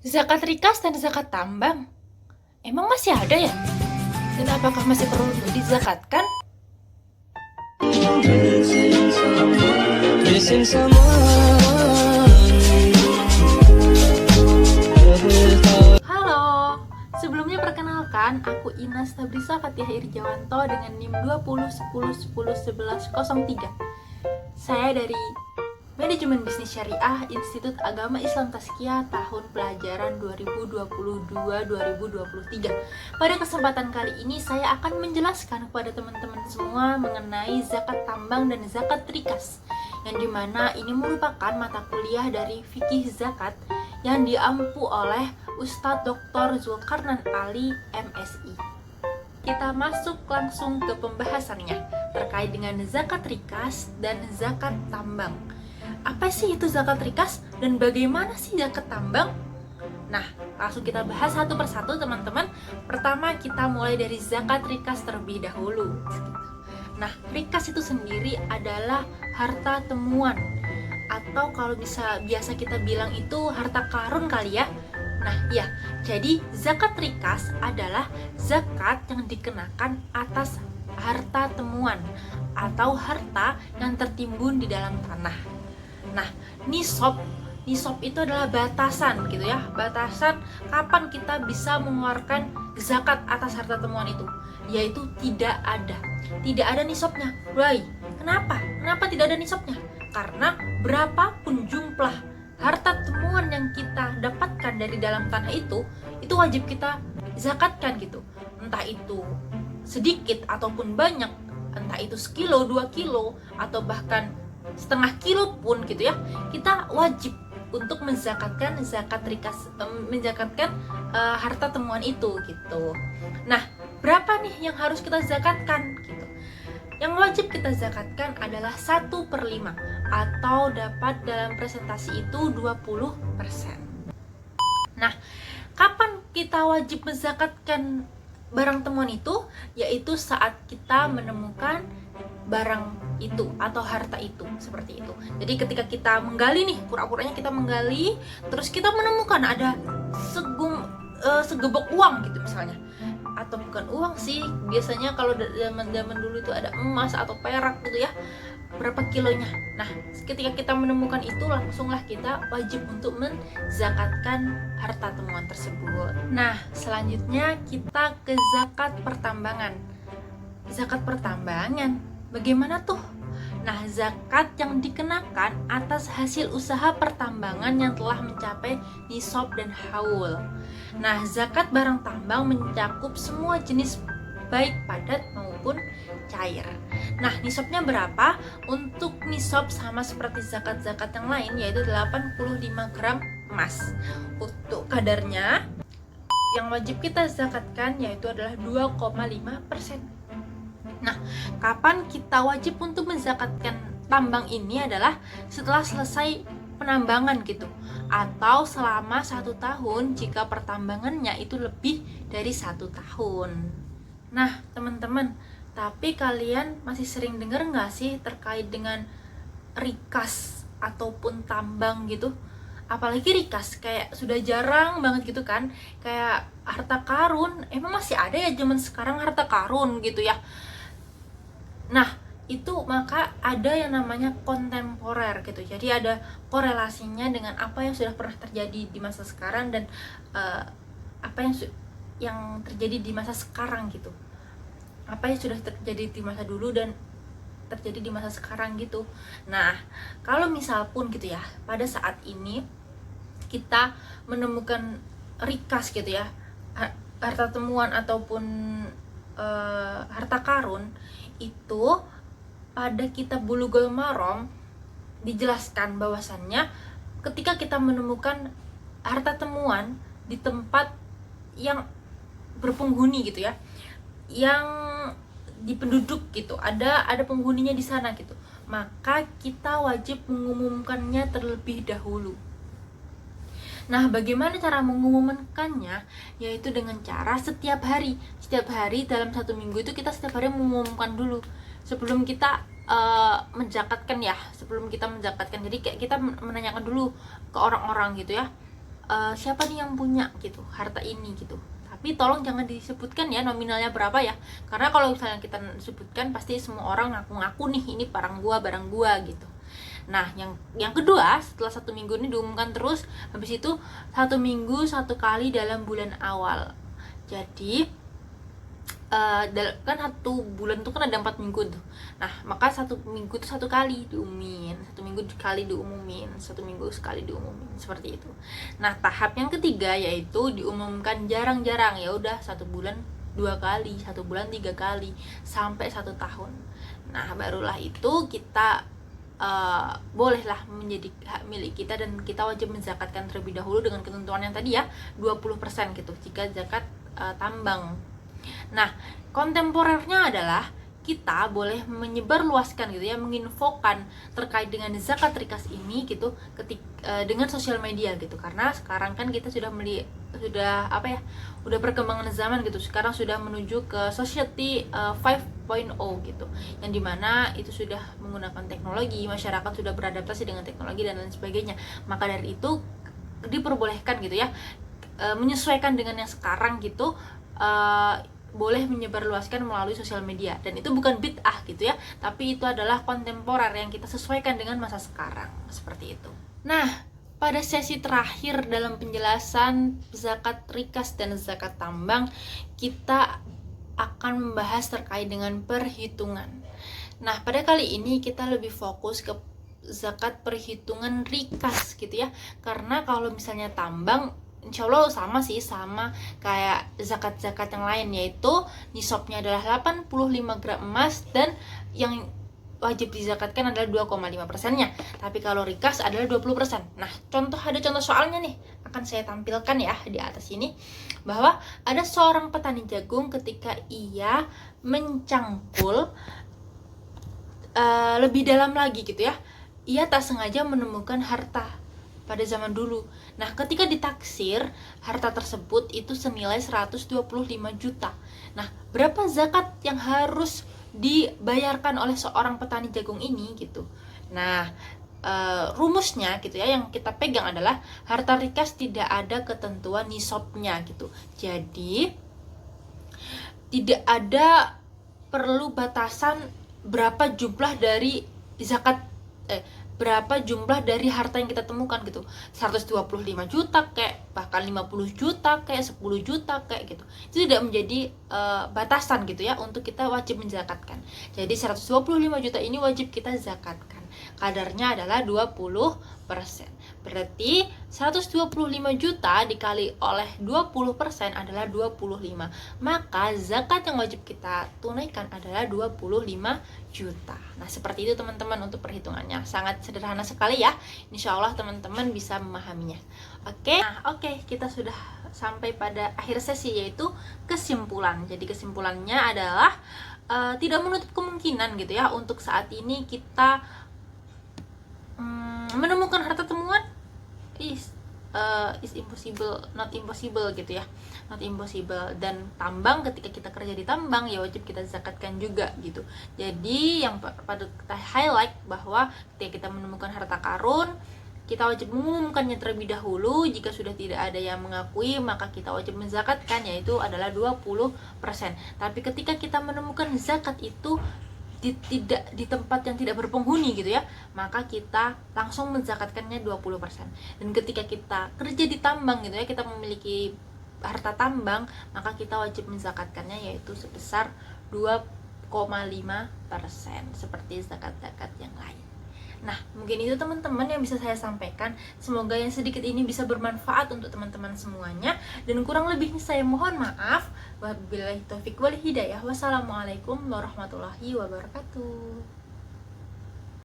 Zakat rikas dan zakat tambang, emang masih ada ya? Dan apakah masih perlu dizakatkan? Halo, sebelumnya perkenalkan, aku Ina Stabrisa Fatihah Irjawanto dengan NIM 2010101103. Saya dari Manajemen Bisnis Syariah Institut Agama Islam Tazkiyah tahun pelajaran 2022-2023. Pada kesempatan kali ini saya akan menjelaskan kepada teman-teman semua mengenai zakat tambang dan zakat rikas, yang dimana ini merupakan mata kuliah dari fikih zakat yang diampu oleh Ustadz Dr. Zulkarnain Ali MSI. Kita masuk langsung ke pembahasannya terkait dengan zakat rikas dan zakat tambang. Apa sih itu zakat rikas dan bagaimana sih zakat tambang? Nah, langsung kita bahas satu persatu teman-teman. Pertama kita mulai dari zakat rikas terlebih dahulu. Nah, rikas itu sendiri adalah harta temuan, atau kalau biasa kita bilang itu harta karun kali ya. Nah, iya. Jadi zakat rikas adalah zakat yang dikenakan atas harta temuan atau harta yang tertimbun di dalam tanah. Nah, nisab itu adalah batasan gitu ya. Batasan kapan kita bisa mengeluarkan zakat atas harta temuan itu, yaitu tidak ada nisabnya. Why? Kenapa? Kenapa tidak ada nisabnya? Karena berapapun jumlah harta temuan yang kita dapatkan dari dalam tanah itu wajib kita zakatkan gitu. Entah itu sedikit ataupun banyak, entah itu sekilo, 2 kilo, atau bahkan setengah kilo pun gitu ya, kita wajib untuk menzakatkan zakat rikas, menzakatkan harta temuan itu gitu. Nah, berapa nih yang harus kita zakatkan gitu? Yang wajib kita zakatkan adalah 1/5, atau dapat dalam presentasi itu 20%. Nah, kapan kita wajib menzakatkan barang temuan itu? Yaitu saat kita menemukan barang itu atau harta itu, seperti itu. Jadi ketika kita menggali nih, pura-puranya kita menggali, terus kita menemukan ada segebok uang gitu misalnya, atau bukan uang sih, biasanya kalau zaman dulu itu ada emas atau perak gitu ya, berapa kilonya. Nah, ketika kita menemukan itu, langsunglah kita wajib untuk menzakatkan harta temuan tersebut. Nah, selanjutnya kita ke zakat pertambangan. Zakat pertambangan bagaimana tuh? Nah, zakat yang dikenakan atas hasil usaha pertambangan yang telah mencapai nisab dan haul. Nah, zakat barang tambang mencakup semua jenis baik padat maupun cair. Nah, nisabnya berapa? Untuk nisab sama seperti zakat-zakat yang lain, yaitu 85 gram emas. Untuk kadarnya yang wajib kita zakatkan yaitu adalah 2,5%. Nah, kapan kita wajib untuk menzakatkan tambang ini adalah setelah selesai penambangan gitu, atau selama 1 tahun jika pertambangannya itu lebih dari 1 tahun. Nah, teman-teman, tapi kalian masih sering dengar nggak sih terkait dengan rikas ataupun tambang gitu? Apalagi rikas, kayak sudah jarang banget gitu kan, kayak harta karun. Emang masih ada ya zaman sekarang harta karun gitu ya? Nah, itu maka ada yang namanya kontemporer gitu. Jadi ada korelasinya dengan apa yang sudah pernah terjadi di masa sekarang dan apa yang terjadi di masa sekarang gitu. Apa yang sudah terjadi di masa dulu dan terjadi di masa sekarang gitu. Nah, kalau misal pun gitu ya, pada saat ini kita menemukan rikas gitu ya, harta temuan ataupun harta karun, itu pada kitab Bulughul Maram dijelaskan bahwasannya ketika kita menemukan harta temuan di tempat yang berpenghuni gitu ya, yang di penduduk gitu, ada penghuninya di sana gitu, maka kita wajib mengumumkannya terlebih dahulu. Nah, bagaimana cara mengumumkannya? Yaitu dengan cara setiap hari dalam 1 minggu itu kita setiap hari mengumumkan dulu sebelum kita menjakatkan ya, jadi kayak kita menanyakan dulu ke orang-orang gitu ya, siapa nih yang punya gitu harta ini gitu. Tapi tolong jangan disebutkan ya nominalnya berapa ya, karena kalau misalnya kita sebutkan pasti semua orang ngaku-ngaku nih ini barang gua gitu. Nah, yang kedua, setelah 1 minggu ini diumumkan terus, habis itu 1 minggu 1 kali dalam bulan awal. Jadi kan 1 bulan tuh kan ada 4 minggu tuh. Nah, maka 1 minggu itu 1 kali diumumin, 1 minggu sekali diumumin, 1 minggu sekali diumumin, seperti itu. Nah, tahap yang ketiga yaitu diumumkan jarang-jarang, ya udah 1 bulan 2 kali, 1 bulan 3 kali, sampai 1 tahun. Nah, barulah itu kita bolehlah menjadi hak milik kita, dan kita wajib menzakatkan terlebih dahulu dengan ketentuan yang tadi ya, 20% gitu jika zakat tambang. Nah, kontemporernya adalah kita boleh menyebarluaskan gitu ya, menginfokan terkait dengan zakat rikas ini gitu dengan sosial media gitu, karena sekarang kan kita sudah udah perkembangan zaman gitu. Sekarang sudah menuju ke society 5.0 gitu, yang dimana itu sudah menggunakan teknologi, masyarakat sudah beradaptasi dengan teknologi dan lain sebagainya. Maka dari itu diperbolehkan gitu ya, menyesuaikan dengan yang sekarang gitu, boleh menyebarluaskan melalui sosial media, dan itu bukan bid'ah gitu ya, tapi itu adalah kontemporer yang kita sesuaikan dengan masa sekarang, seperti itu. Nah, pada sesi terakhir dalam penjelasan zakat rikas dan zakat tambang, kita akan membahas terkait dengan perhitungan. Nah, pada kali ini kita lebih fokus ke zakat perhitungan rikas gitu ya, karena kalau misalnya tambang insya Allah sama kayak zakat-zakat yang lain, yaitu nisabnya adalah 85 gram emas dan yang wajib dizakatkan adalah 2,5%-nya. Tapi kalau rikas adalah 20%. Nah, ada contoh soalnya nih, akan saya tampilkan ya di atas ini, bahwa ada seorang petani jagung ketika ia mencangkul lebih dalam lagi gitu ya, ia tak sengaja menemukan harta pada zaman dulu. Nah, ketika ditaksir, harta tersebut itu senilai 125 juta. Nah, berapa zakat yang harus dibayarkan oleh seorang petani jagung ini gitu? Nah, rumusnya gitu ya, yang kita pegang adalah harta rikas tidak ada ketentuan nisabnya gitu. Jadi tidak ada perlu batasan berapa jumlah dari zakat berapa jumlah dari harta yang kita temukan gitu, 125 juta kayak, bahkan 50 juta kayak, 10 juta kayak gitu. Itu tidak menjadi batasan gitu ya untuk kita wajib menzakatkan. Jadi 125 juta ini wajib kita zakatkan, kadarnya adalah 20%. Berarti 125 juta dikali oleh 20% adalah 25. Maka zakat yang wajib kita tunaikan adalah 25 juta. Nah, seperti itu teman-teman untuk perhitungannya. Sangat sederhana sekali ya. Insya Allah teman-teman bisa memahaminya. Oke, kita sudah sampai pada akhir sesi, yaitu kesimpulan. Jadi kesimpulannya adalah tidak menutup kemungkinan gitu ya, untuk saat ini kita menemukan harta temuan is impossible, not impossible gitu ya, not impossible. Dan tambang, ketika kita kerja di tambang ya wajib kita zakatkan juga gitu. Jadi yang patut kita highlight bahwa ketika kita menemukan harta karun, kita wajib mengumumkannya terlebih dahulu. Jika sudah tidak ada yang mengakui, maka kita wajib menzakatkan, yaitu adalah 20%. Tapi ketika kita menemukan zakat itu di tempat yang tidak berpenghuni gitu ya, maka kita langsung menzakatkannya 20%. Dan ketika kita kerja di tambang gitu ya, kita memiliki harta tambang, maka kita wajib menzakatkannya yaitu sebesar 2,5% seperti zakat-zakat yang lain. Nah, mungkin itu teman-teman yang bisa saya sampaikan. Semoga yang sedikit ini bisa bermanfaat untuk teman-teman semuanya, dan kurang lebihnya saya mohon maaf. Wabillahi taufiq wal hidayah. Wassalamualaikum warahmatullahi wabarakatuh.